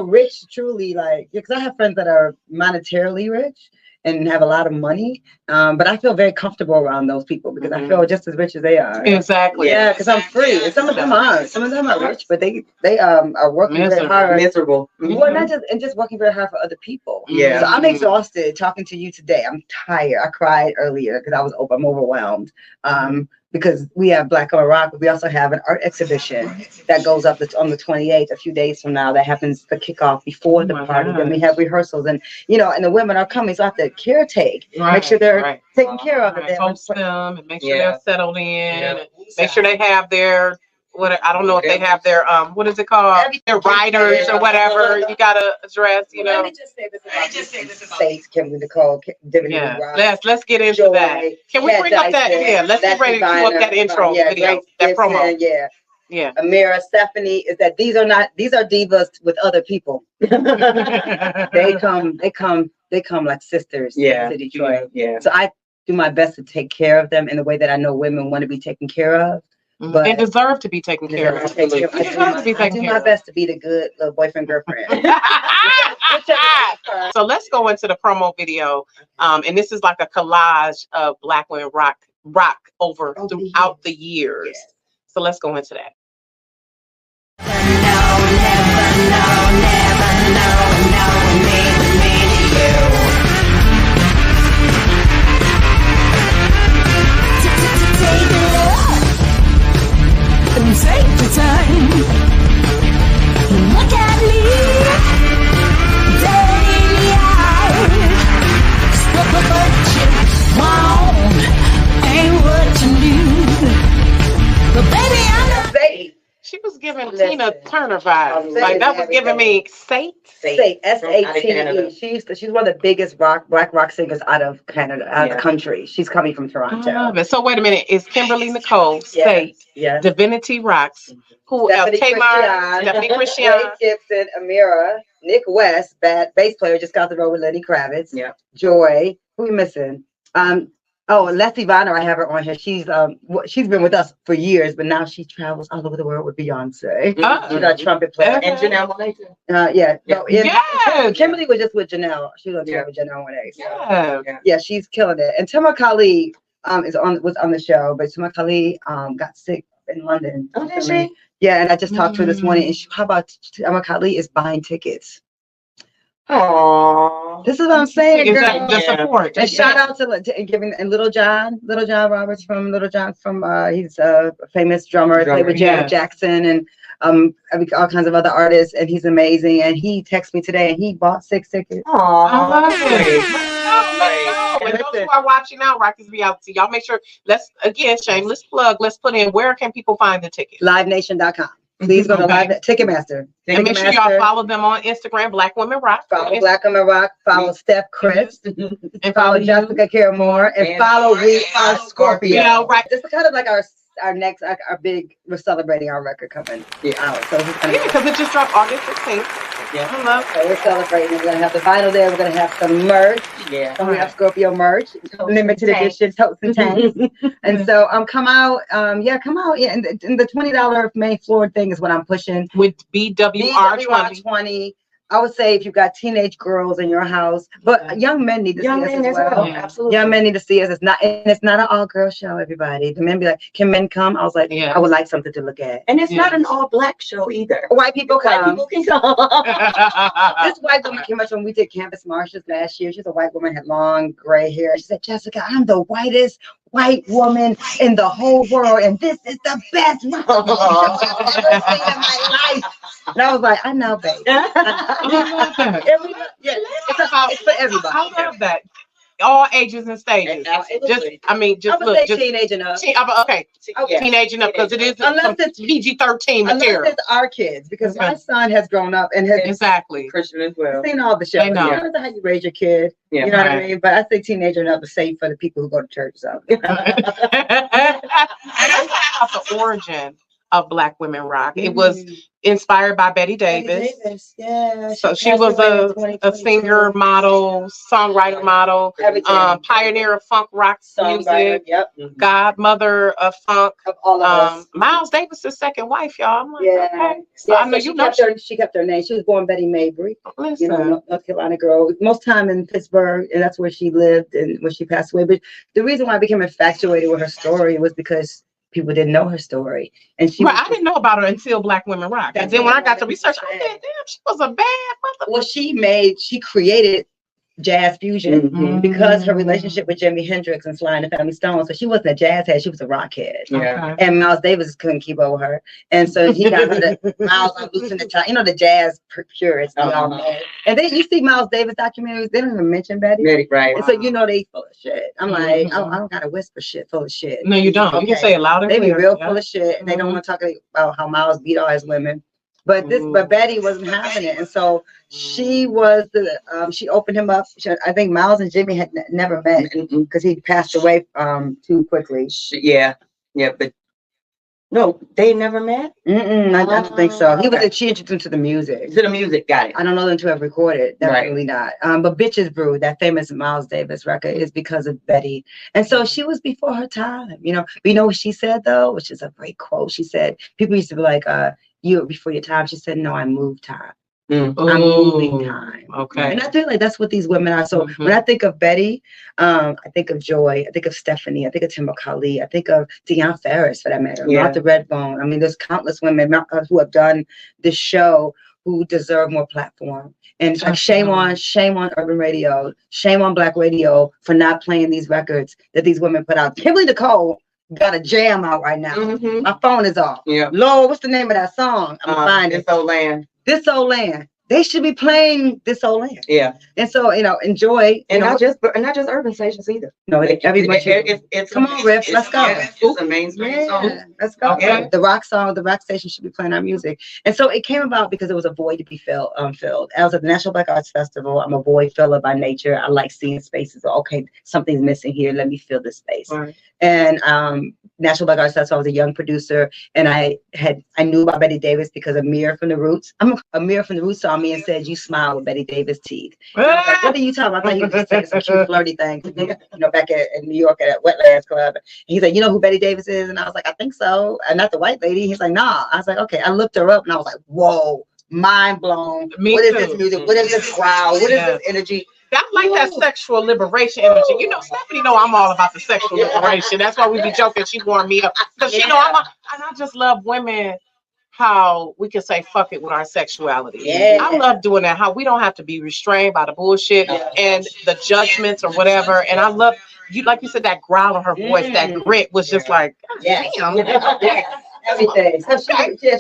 Speaker 2: rich truly, because I have friends that are monetarily rich and have a lot of money, but I feel very comfortable around those people because I feel just as rich as they are.
Speaker 1: Exactly.
Speaker 2: Yeah, because I'm free. And some of them are rich, but they are working very hard.
Speaker 3: Miserable.
Speaker 2: Well, just working very hard for other people.
Speaker 3: Yeah.
Speaker 2: So I'm exhausted talking to you today. I'm tired. I cried earlier because I'm overwhelmed. Because we have Black Women Rock, but we also have an art exhibition that goes up on the 28th, a few days from now. That happens the kickoff before the party. Then we have rehearsals, and and the women are coming, so I have to caretake, make sure they're taken care of.
Speaker 1: Host them and make sure they're settled in. And make sure they have their I don't know if they have their what is it called? Their writers or whatever. You gotta address,
Speaker 2: Let me just say this about Faith, Kimberly Nicole,
Speaker 1: let's get into that. Can we bring up that? Yeah, let's get ready to pull up that intro video, that promo. Yeah.
Speaker 2: Amira, Steffanie, is that these are divas with other people. they come like sisters to Detroit. So I do my best to take care of them in the way that I know women want to be taken care of.
Speaker 1: But they deserve to be taken care of.
Speaker 2: I do my best to be the good little boyfriend, girlfriend.
Speaker 1: So let's go into the promo video. And this is like a collage of Black women rock throughout the years. Yes. So let's go into that.
Speaker 4: Take the time. Look at me. Dead in the eye. What you want ain't what you need. But baby, I'm not.
Speaker 1: She was giving Tina Turner vibes. Like that was giving me Sate.
Speaker 2: Sate. She's one of the biggest black rock singers out of Canada, out of the country. She's coming from Toronto.
Speaker 1: I love it. So wait a minute. Is Kimberly Nicole, Sate, Divinity Rocks, who else? Tamar, Steffanie, Christi'an,
Speaker 2: Gibson, Amira, Nick West, bass player, just got the role with Lenny Kravitz. Yeah. Joy. Who we missing? Leslie Vanner, I have her on here. She's been with us for years, but now she travels all over the world with Beyonce. She's a trumpet player.
Speaker 3: And Janelle Monáe.
Speaker 2: Kimberly was just with Janelle. She was with Janelle Monáe. Yeah, she's killing it. And Tamar Kali was on the show, but Tamar Kali got sick in London.
Speaker 3: Oh, did she?
Speaker 2: Yeah, and I just talked to her this morning. And how about Tamar Kali is buying tickets?
Speaker 3: Oh,
Speaker 2: this is what I'm saying.
Speaker 1: The support.
Speaker 2: And shout out to giving and Little John Roberts from he's a famous drummer. Played with Janet Jackson and all kinds of other artists, and he's amazing. And he texted me today, and he bought 6 tickets.
Speaker 1: Oh, I love it. And those who are watching now, Rocky's Reality, y'all make sure. Shameless plug. Let's put in where can people find the tickets?
Speaker 2: LiveNation.com. Please go to Ticketmaster.
Speaker 1: And make sure y'all follow them on Instagram, Black Women Rock.
Speaker 2: Follow Black Women Rock. Follow Steph Chris. And follow Jessica Care Moore. And follow We Are Scorpio.
Speaker 1: Yeah, right.
Speaker 2: This is kind of like our next, our big, we're celebrating our record coming out. So
Speaker 1: because it just dropped August 16th.
Speaker 2: Yeah. I love it. So we're celebrating. We're going to have the vinyl there. We're going to have some merch. Yeah. So we have Scorpio merch. Limited edition totes and tanks. And so come out. Come out. Yeah. And the $20 main floor thing is what I'm pushing.
Speaker 1: With BWR20.
Speaker 2: I would say if you've got teenage girls in your house, but young men need to see us as well.
Speaker 3: Absolutely.
Speaker 2: Young men need to see us. It's not an all-girl show, everybody. The men be like, can men come? I was like, I would like something to look at.
Speaker 3: And it's not an all-black show either.
Speaker 2: White people come.
Speaker 3: White people can come.
Speaker 2: This white woman came up when we did Campus Marches last year. She's a white woman, had long gray hair. She said, Jessica, I'm the whitest white woman in the whole world, and this is the best show I've ever seen in my life. And I was like, I know, baby. It's for everybody.
Speaker 1: I love that. All ages and stages.
Speaker 2: Look, teenage enough.
Speaker 1: Teenage enough, because it is PG-13 material.
Speaker 2: Unless it's our kids, because my son has grown up and has
Speaker 3: Christian as well.
Speaker 2: Seen all the shows. I know how you raise your kid. You know what I mean? But I think teenager enough is safe for the people who go to church. So.
Speaker 1: And that's the origin of Black Women Rock. It was inspired by Betty Davis. So she was a singer, model, songwriter, model, pioneer of funk rock music, godmother of funk.
Speaker 2: Of all of us.
Speaker 1: Miles Davis' second wife, y'all. I'm like, okay. So I know
Speaker 2: she kept her name. She was born Betty Mabry, North Carolina girl. Most time in Pittsburgh, and that's where she lived and when she passed away. But the reason why I became infatuated with her story was because people didn't know her story, and
Speaker 1: I didn't know about her until Black Women Rock. And then when I got to research, I said, "Damn, she was a bad mother."
Speaker 2: Well, she created jazz fusion because her relationship with Jimi Hendrix and Sly and the Family Stone. So she wasn't a jazz head; she was a rock head.
Speaker 3: Yeah.
Speaker 2: And Miles Davis couldn't keep over her, and so he got the Miles on Loosen the Tie. The jazz purists. And then you see Miles Davis documentaries; they don't even mention Betty.
Speaker 3: Right.
Speaker 2: And so they full of shit. I'm like, I don't gotta whisper shit full of shit.
Speaker 1: No, you don't. You can say it loud and clear.
Speaker 2: They be real full of shit, and they don't want to talk about how Miles beat all his women. But Betty wasn't having it, and so she was she opened him up. I think Miles and Jimmy had never met because he passed away too quickly.
Speaker 3: But no, they never met.
Speaker 2: I don't think so. She introduced him to the music.
Speaker 3: To the music, got it.
Speaker 2: I don't know them to have recorded. Definitely not. But Bitches Brew, that famous Miles Davis record, is because of Betty, and so she was before her time. But you know what she said though, which is a great quote. She said people used to be like, "You were before your time." She said, "No, I moved time."
Speaker 3: Mm.
Speaker 2: I'm moving time.
Speaker 1: Okay.
Speaker 2: And I feel like that's what these women are. So when I think of Betty, I think of Joy, I think of Steffanie, I think of Timber Khali, I think of Deion Ferris for that matter, Martha Redbone. I mean, there's countless women who have done this show who deserve more platform. And it's like shame on urban radio, shame on Black radio for not playing these records that these women put out. Kimberly Nicole got a jam out right now. My phone is off. Lord, what's the name of that song? I'm gonna find it.
Speaker 3: This Old Land.
Speaker 2: This Old Land. They should be playing This Old Land.
Speaker 3: Yeah.
Speaker 2: And so, enjoy.
Speaker 3: And not just urban stations either.
Speaker 2: No, everybody.
Speaker 3: It's
Speaker 2: come on, Riff. Let's go.
Speaker 3: It's a mainstream song.
Speaker 2: Let's go.
Speaker 3: Okay.
Speaker 2: The rock station should be playing our music. And so it came about because there was a void to be filled. I was at the National Black Arts Festival. I'm a void filler by nature. I like seeing spaces. Okay, something's missing here. Let me fill this space.
Speaker 1: Right.
Speaker 2: And National Black Arts Festival, I was a young producer, and I knew about Betty Davis because Amir from the Roots saw me and said, "You smile with Betty Davis teeth." I was like, what are you talking about? I thought he was just saying some cute flirty thing, back in New York at Wetlands Club. And he's like, "You know who Betty Davis is?" And I was like, "I think so." And not the white lady. He's like, "Nah." I was like, "Okay." I looked her up and I was like, "Whoa, mind blown. What is this music? What is this wow? What is this energy?"
Speaker 1: I like that sexual liberation energy. Steffanie know I'm all about the sexual liberation. That's why we be joking. She warmed me up because and I just love women. How we can say fuck it with our sexuality. Yeah. I love doing that. How we don't have to be restrained by the bullshit and the judgments or whatever. And I love you, like you said, that growl of her voice, that grit was just like, damn.
Speaker 2: Everything. So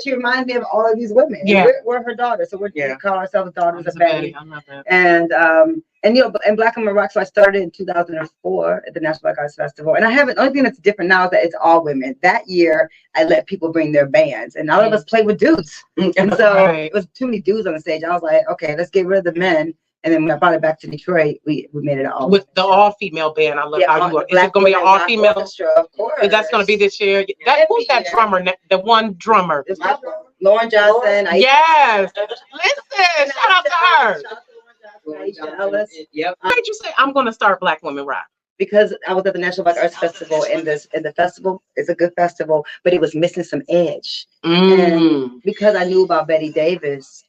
Speaker 2: she reminds me of all of these women. Yeah. We're her daughters. So we call ourselves daughters of Betty.
Speaker 1: I love that.
Speaker 2: And Black Women Rock. So I started in 2004 at the National Black Arts Festival. And the only thing that's different now is that it's all women. That year I let people bring their bands and all of us played with dudes. And so it was too many dudes on the stage. I was like, okay, let's get rid of the men. And then when I brought it back to Detroit, we made it all
Speaker 1: with the all-female band. I love how you are. Is it going to be an all-female?
Speaker 2: Of course.
Speaker 1: That's going to be this year. Who's that drummer? The one drummer.
Speaker 2: Lauren Johnson.
Speaker 1: Yes. Listen, shout out to her.
Speaker 2: Yep.
Speaker 1: Why did you say I'm going to start Black Women Rock?
Speaker 2: Because I was at the National Black Arts Festival, and the festival is a good festival, but it was missing some edge. And because I knew about Betty Davis,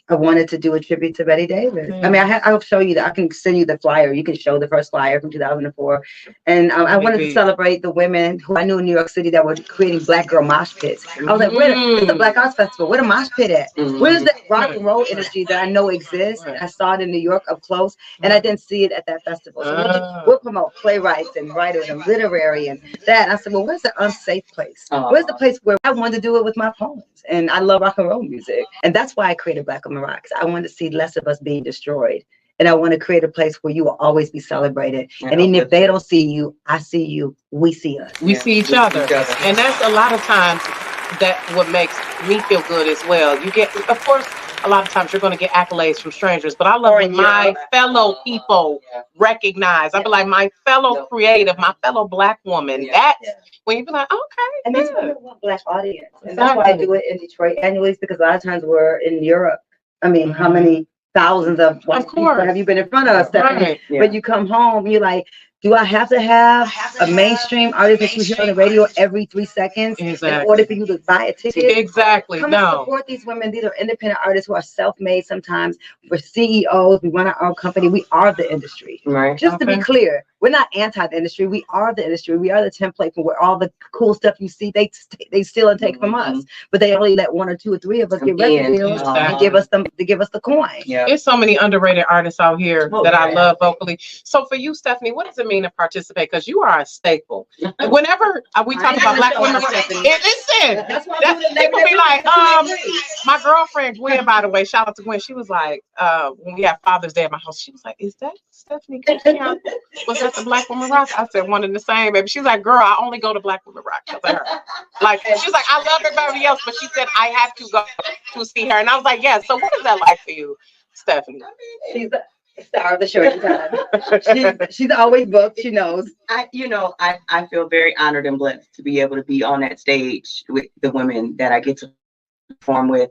Speaker 2: I wanted to do a tribute to Betty Davis. I mean, I'll show you that. I can send you the flyer. You can show the first flyer from 2004. And I wanted to celebrate the women who I knew in New York City that were creating Black girl mosh pits. I was like, where's the Black Arts Festival? Where the mosh pit at? Where's the rock and roll energy that I know exists? I saw it in New York up close, and I didn't see it at that festival. So we'll promote playwrights and writers and literary and that. And I said, well, where's the unsafe place? Where's the place where I wanted to do it with my poems? And I love rock and roll music. And that's why I created Black Women Rock. I wanted to see less of us being destroyed. And I want to create a place where you will always be celebrated. And even if they don't see you, I see you, we see us.
Speaker 1: We see each other. And that's a lot of times that what makes me feel good as well. You get, of course, a lot of times you're going to get accolades from strangers, but I love when my fellow people recognize. I be like, my fellow creative, my fellow Black woman. That's when you be like, okay.
Speaker 2: And that's why we want Black audience. And that's why I do it in Detroit annually, because a lot of times we're in Europe. I mean, how many thousands of white people have you been in front of us? Right. But you come home, you're like, do I have to have a mainstream artist that you hear on the radio every 3 seconds in order for you to buy a ticket?
Speaker 1: Exactly.
Speaker 2: Come and support these women. These are independent artists who are self-made sometimes. We're CEOs. We run our own company. We are the industry. Right. Just to be clear, we're not anti the industry. We are the industry. We are the template for where all the cool stuff you see, they steal and take from us. But they only let 1 or 2 or 3 of us get record deals and give us the coin.
Speaker 1: Yeah. There's so many underrated artists out here that I love vocally. So for you, Steffanie, what does it mean to participate? Because you are a staple. Whenever we talk about Black women, listen, people be like, my girlfriend Gwen, by the way, shout out to Gwen. She was like, when we had Father's Day at my house, she was like, is that Steffanie Christi'an? Was that the Black Women Rock? I said, one and the same, baby. She's like, girl, I only go to Black Women Rock because of her. Like, she's like, I love everybody else, but she said I have to go to see her. And I was like, yeah. So what is that like for you, Steffanie?
Speaker 2: She's the star of the show anytime. She's always booked. She knows.
Speaker 3: I feel very honored and blessed to be able to be on that stage with the women that I get to perform with.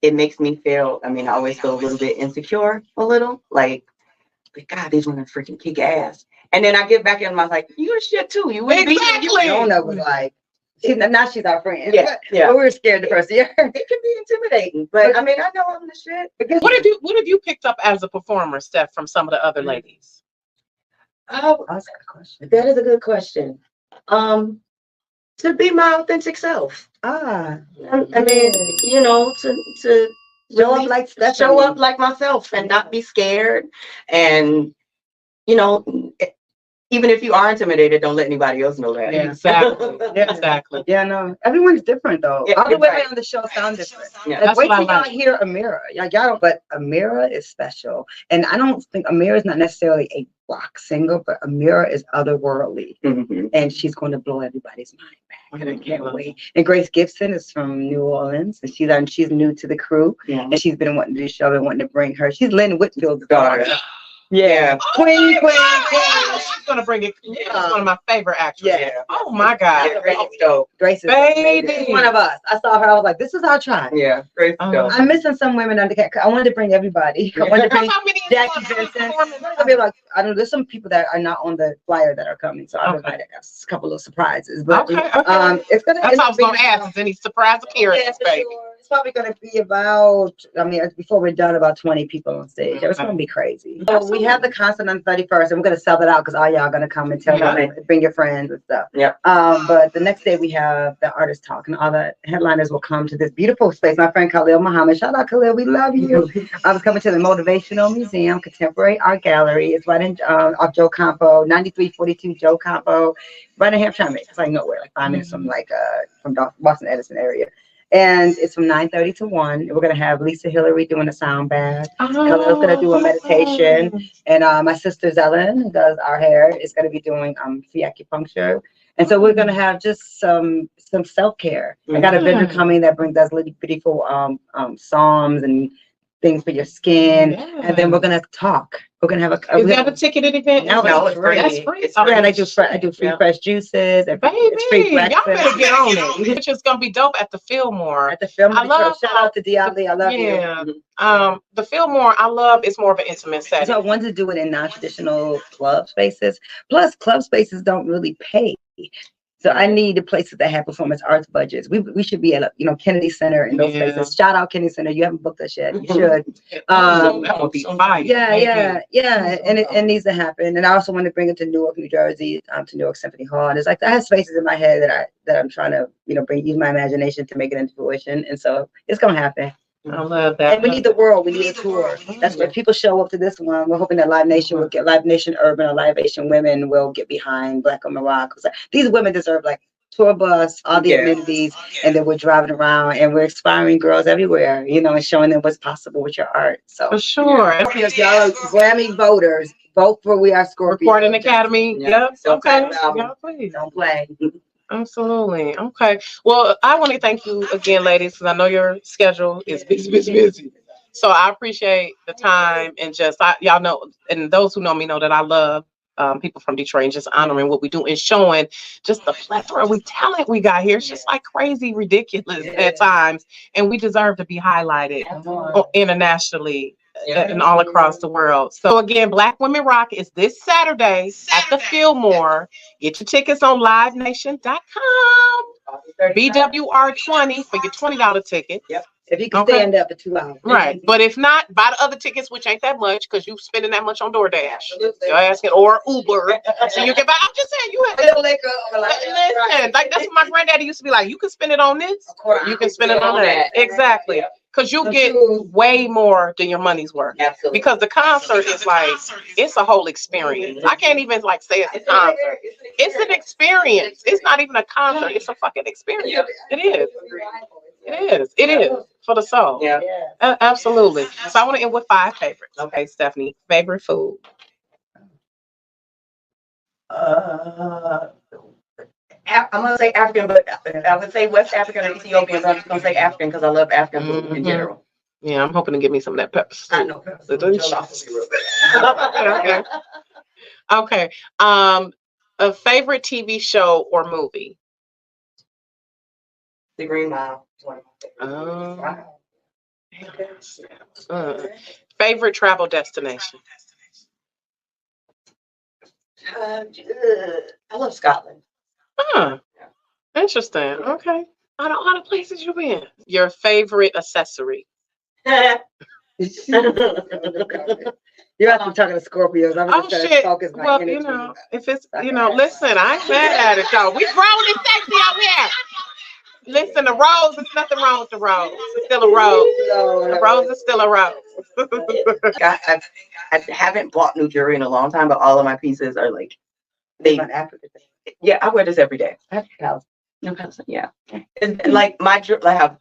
Speaker 3: It makes me feel, I always feel a little bit insecure, like, God, these women freaking kick ass. And then I get back in, I was like, you shit too. You wouldn't be here.
Speaker 2: Jonah was like, She's our friend.
Speaker 3: Yeah, yeah.
Speaker 2: But we were scared the first year.
Speaker 3: It can be intimidating, but I mean, I know I'm the shit.
Speaker 2: Because
Speaker 1: What have you picked up as a performer, Steph, from some of the other ladies?
Speaker 3: Oh,
Speaker 2: that's a good question.
Speaker 3: that is a good question. To be my authentic self.
Speaker 2: Ah,
Speaker 3: I mean, you know, to
Speaker 2: show up
Speaker 3: really
Speaker 2: like
Speaker 3: show
Speaker 2: Steffanie.
Speaker 3: up like myself and not be scared. And you know, even if you are intimidated, don't let anybody else know that.
Speaker 1: Yeah, exactly. Exactly.
Speaker 2: Yeah, no, everyone's different though.
Speaker 3: Yeah,
Speaker 2: All the women
Speaker 3: right.
Speaker 2: on the show sound different.
Speaker 3: Yeah.
Speaker 2: Like,
Speaker 1: That's
Speaker 2: wait
Speaker 1: what I
Speaker 2: till y'all
Speaker 1: like.
Speaker 2: hear Amira. Y'all don't, but Amira is special. And I don't think Amira is not necessarily a rock singer, but Amira is otherworldly.
Speaker 3: Mhm.
Speaker 2: And she's going to blow everybody's mind back. And I can't wait. And Grace Gibson is from New Orleans, and she's new to the crew.
Speaker 3: Yeah.
Speaker 2: And she's been wanting to do the show and wanting to bring her. She's Lynn Whitfield's
Speaker 3: Daughter.
Speaker 2: daughter.
Speaker 3: Yeah.
Speaker 2: Queen.
Speaker 1: She's gonna bring it. She's one of my favorite actresses.
Speaker 2: Yeah.
Speaker 1: Oh my God.
Speaker 3: Yeah, Grace is dope.
Speaker 2: Grace is
Speaker 1: Baby.
Speaker 2: one of us. I saw her. I was like, this is our tribe.
Speaker 3: Yeah, Grace is dope.
Speaker 2: I'm missing some women under cat. I wanted to bring everybody. I wanted to bring
Speaker 1: How many
Speaker 2: Jackie Vincent. I'll be like, I don't know. There's some people that are not on the flyer that are coming, so I've invited a couple of surprises. But
Speaker 1: Okay.
Speaker 2: it's gonna.
Speaker 1: That's how I was gonna ask. Is any surprise appearances,
Speaker 2: Yeah, for
Speaker 1: baby?
Speaker 2: sure. It's probably gonna be about. I mean, before we're done, about 20 people on stage. It's gonna be crazy. So we have the concert on the 31st, and we're gonna sell it out because all y'all gonna come and tell them, bring your friends and stuff.
Speaker 3: Yep.
Speaker 2: But the next day we have the artist talk, and all the headliners will come to this beautiful space. My friend Khalil Muhammad, shout out Khalil, we love you. I was coming to the Motivational Museum, Contemporary Art Gallery. It's right in off Joe Campo, 9342 Joe Campo, right in Hampshire. It's like nowhere, like 5 minutes from from Boston Edison area. And it's from 9:30 to 1. We're gonna have Lisa Hillary doing a sound bath. Khalil's gonna do a meditation, and my sister Zelen, who does our hair, is gonna be doing free acupuncture. And so we're gonna have just some self-care. I got a vendor coming that does really beautiful psalms and things for your skin.
Speaker 1: Yeah.
Speaker 2: And then we're gonna talk. We're gonna have
Speaker 1: Is that a ticketed event?
Speaker 2: No, it's free.
Speaker 1: That's free.
Speaker 2: It's free. And I do free fresh juices. And it's free
Speaker 1: Baby, y'all
Speaker 2: breakfast.
Speaker 1: better get on it. Which is gonna be dope at the Fillmore.
Speaker 2: At the film,
Speaker 1: I love
Speaker 2: shout out to Diabli. I love you.
Speaker 1: The Fillmore, I love. It's more of an intimate setting.
Speaker 2: So I wanted to do it in non-traditional club spaces. Plus, club spaces don't really pay. So I need the places that have performance arts budgets. We should be at Kennedy Center and those places. Shout out Kennedy Center. You haven't booked us yet. You should.
Speaker 1: That would be fire.
Speaker 2: Yeah. And it needs to happen. And I also want to bring it to Newark, New Jersey, to Newark Symphony Hall. And it's like I have spaces in my head that I'm trying to use my imagination to make it into fruition. And so it's gonna happen.
Speaker 1: I love that.
Speaker 2: And we need the world. We need a tour. That's where people show up to this one. We're hoping that Live Nation will get Live Nation Urban or Live Nation Women will get behind Black Women Rock. These women deserve like tour bus, all the amenities, and then we're driving around and we're inspiring girls everywhere, and showing them what's possible with your art. So
Speaker 1: for sure.
Speaker 2: Y'all Grammy voters, vote for We Are Scorpio.
Speaker 1: Recording Academy. Yep. Okay.
Speaker 3: Y'all
Speaker 1: please.
Speaker 2: Don't play.
Speaker 1: Absolutely. Okay. Well, I want to thank you again, ladies, because I know your schedule is busy. So I appreciate the time and just y'all know, and those who know me know that I love people from Detroit and just honoring what we do and showing just the plethora of talent we got here. It's just like crazy, ridiculous at times, and we deserve to be highlighted internationally. And all across the world. So again, Black Women Rock is this Saturday at the Fillmore. Get your tickets on livenation.com. BWR20 for your $20 ticket.
Speaker 3: Yep.
Speaker 2: If you can stand up for 2 hours.
Speaker 1: Right. But if not, buy the other tickets, which ain't that much because you spending that much on DoorDash. You're asking or Uber. So you can buy. I'm just saying you have listen, like that's what my granddaddy used to be like. You can spend it on this. You can spend it on that. Exactly. Because you get way more than your money's worth.
Speaker 3: Absolutely.
Speaker 1: Because the concert is like, it's a whole experience. I can't even like say it's a concert. It's an experience. It's not even a concert. It's a fucking experience. It is. It is for the soul.
Speaker 3: Yeah.
Speaker 1: Absolutely. So I want to end with 5 favorites. Okay, Steffanie, favorite food.
Speaker 3: I'm gonna say African, but I would say West African or Ethiopian. But I'm just gonna say African because I love African food in general.
Speaker 1: Yeah, I'm hoping to give me some of that pepper soup.
Speaker 3: I know pepper soup.
Speaker 1: Okay. A favorite TV show or movie?
Speaker 3: The Green Mile.
Speaker 1: Favorite travel destination?
Speaker 3: I love Scotland.
Speaker 1: Huh. Interesting. Okay. Out of all the places you've been, your favorite accessory?
Speaker 2: You have to be talking to Scorpios. I'm
Speaker 1: Oh
Speaker 2: just trying to
Speaker 1: shit.
Speaker 2: focus my
Speaker 1: Well,
Speaker 2: energy.
Speaker 1: if it's listen, I ain't mad at it though. We grown and sexy out here. Listen, the rose, there's nothing wrong with the rose. It's still a rose. The rose is still a rose.
Speaker 3: I haven't bought new jewelry in a long time, but all of my pieces are like
Speaker 2: African.
Speaker 3: yeah, I wear this every day. Yeah. And like I have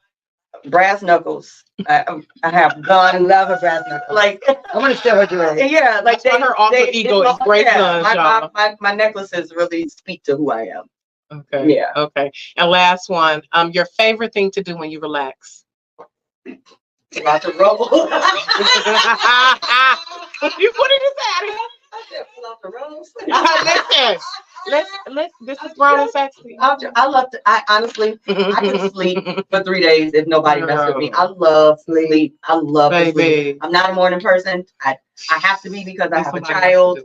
Speaker 3: brass knuckles. I have
Speaker 2: I
Speaker 3: guns.
Speaker 2: love her brass knuckles.
Speaker 3: Like
Speaker 2: I want to steal her jewelry.
Speaker 3: yeah, like
Speaker 1: That's why her alter ego is great guns, y'all.
Speaker 3: my necklaces really speak to who I am.
Speaker 1: Okay.
Speaker 3: Yeah.
Speaker 1: Okay. And last one, your favorite thing to do when you relax?
Speaker 3: Rock and roll.
Speaker 1: What did you say?
Speaker 3: I said pull out the rose.
Speaker 1: Listen, this is grown and sexy.
Speaker 3: I love to. I honestly, I can sleep for 3 days if nobody messes with me. I love sleep. I love to sleep. I'm not a morning person. I have to be because I have a child.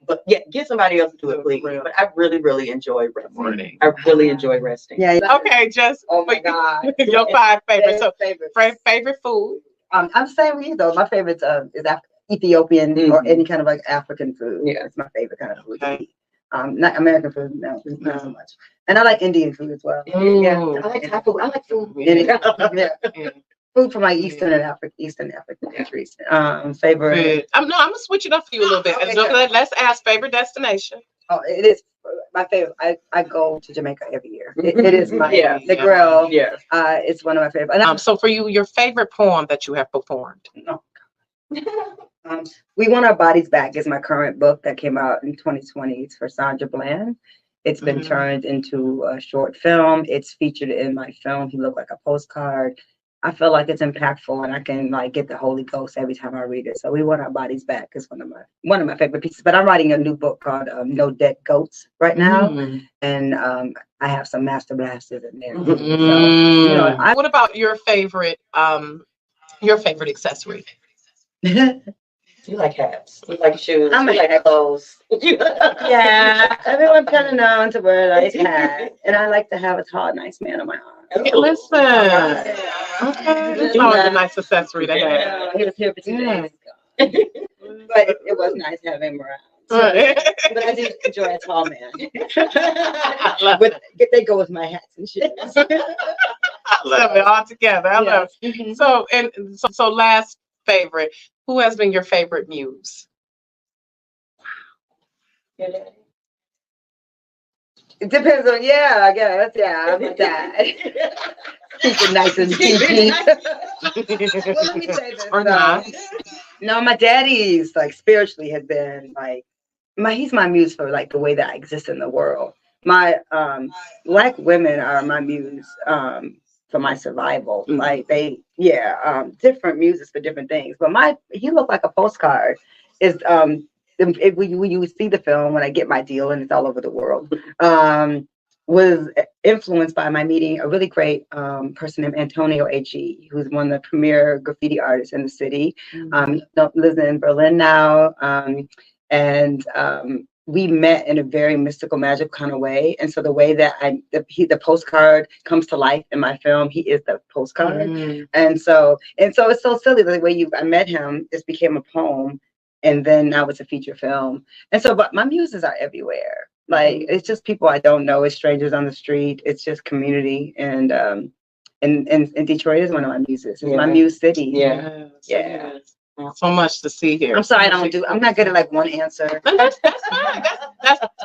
Speaker 3: But yeah, get somebody else to do it, please. But I really, really enjoy resting. I really enjoy resting.
Speaker 2: Yeah.
Speaker 1: Okay, just
Speaker 2: oh my God.
Speaker 1: your 5 favorites. So
Speaker 2: favorites.
Speaker 1: favorite food.
Speaker 2: I'm the same with you though. My favorite is Ethiopian or any kind of like African food.
Speaker 3: Yeah,
Speaker 2: it's my favorite kind of food to
Speaker 1: Okay.
Speaker 2: eat. Not American food, no, not so much. And I like Indian food as well.
Speaker 3: Yeah, I like Thai food. I like food.
Speaker 2: Yeah. Food from like Eastern African countries. Favorite.
Speaker 1: I'm gonna switch it up for you a little bit.
Speaker 2: Okay,
Speaker 1: So let's ask favorite destination.
Speaker 2: Oh, it is my favorite. I go to Jamaica every year. It is my the grill.
Speaker 3: Yeah.
Speaker 2: It's one of my favorite. And
Speaker 1: So for you, your favorite poem that you have performed?
Speaker 2: We Want Our Bodies Back is my current book that came out in 2020. It's for Sandra Bland. It's been turned into a short film. It's featured in my film, He Looked Like a Postcard. I feel like it's impactful and I can like get the Holy Ghost every time I read it. So We Want Our Bodies Back is one of my favorite pieces. But I'm writing a new book called No Dead Goats right now. And I have some master blasters in there. So,
Speaker 1: what about your favorite accessory?
Speaker 3: You like hats. You like shoes. You like clothes.
Speaker 2: Yeah, everyone kind of known to wear a nice hat. And I like to have a tall, nice man on my arm.
Speaker 1: Listen. Okay. It's always a nice accessory to have.
Speaker 2: He was here for 2 days. But it was nice having him around. But I do enjoy a tall man. But they go with my hats and shit.
Speaker 1: I love it all together. I love it. So last favorite. Who has been your favorite muse?
Speaker 2: It depends on, I guess. Yeah, my dad. Keep it nice and PG. Well, let me say this.
Speaker 1: Or not.
Speaker 2: No, my daddy's like spiritually has been like, he's my muse for like the way that I exist in the world. My Black women are my muse for my survival. Like different muses for different things. But He Looked Like a Postcard is when you see the film, when I get my deal and it's all over the world, was influenced by my meeting a really great person named Antonio A.G., who's one of the premier graffiti artists in the city. Lives in Berlin now. We met in a very mystical, magical kind of way. And so the way that the postcard comes to life in my film, he is the postcard. And so it's so silly the way I met him. This became a poem, and then now it's a feature film. And so, but my muses are everywhere. Like it's just people I don't know. It's strangers on the street. It's just community. And Detroit is one of my muses. It's my muse city. Yeah.
Speaker 1: So much to see here.
Speaker 2: I'm sorry, I'm not good at like one answer.
Speaker 1: That's fine.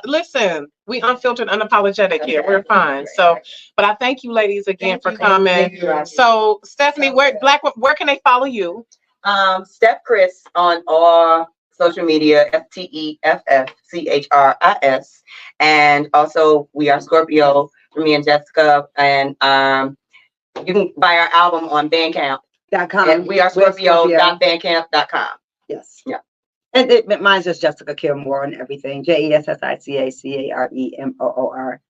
Speaker 1: Listen, we unfiltered, unapologetic here. We're fine. So, but I thank you ladies again for coming. So Steffanie, where can they follow you?
Speaker 3: Steph Chris on all social media, FTEFFCHRIS. And also we are Scorpio for me and Jessica. And you can buy our album on Bandcamp. And we are Scorpio.bandcamp.com.
Speaker 2: Yes.
Speaker 3: Yeah.
Speaker 2: And mine's just Jessica Kilmore and everything. JESSICACAREMOORE.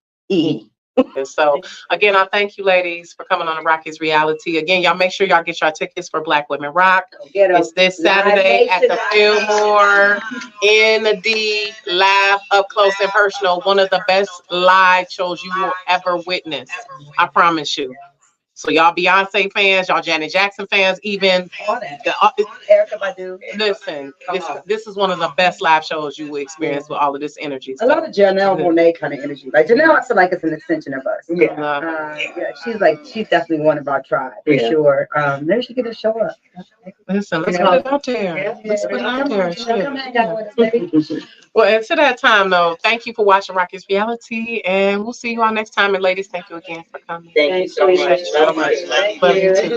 Speaker 1: So again, I thank you ladies for coming on the Rockies Reality. Again, y'all make sure y'all get your tickets for Black Women Rock. It's this Saturday at the Fillmore in the live, up close and personal. One of the best live shows you will ever witness. I promise you. So y'all Beyonce fans, y'all Janet Jackson fans, even
Speaker 2: Erykah Badu.
Speaker 1: Listen, this is one of the best live shows you will experience with all of this energy.
Speaker 2: A lot of Janelle Monáe kind of energy. Like Janelle, I feel like it's an extension of us. Yeah, she's definitely one of our tribe for sure. Maybe she could just show up.
Speaker 1: Listen, let's put it out there. Let's put it out there. Well, and to that time though, thank you for watching Rockies Reality, and we'll see you all next time. And ladies, thank you again for coming.
Speaker 3: Thank you so much.
Speaker 1: Love you too.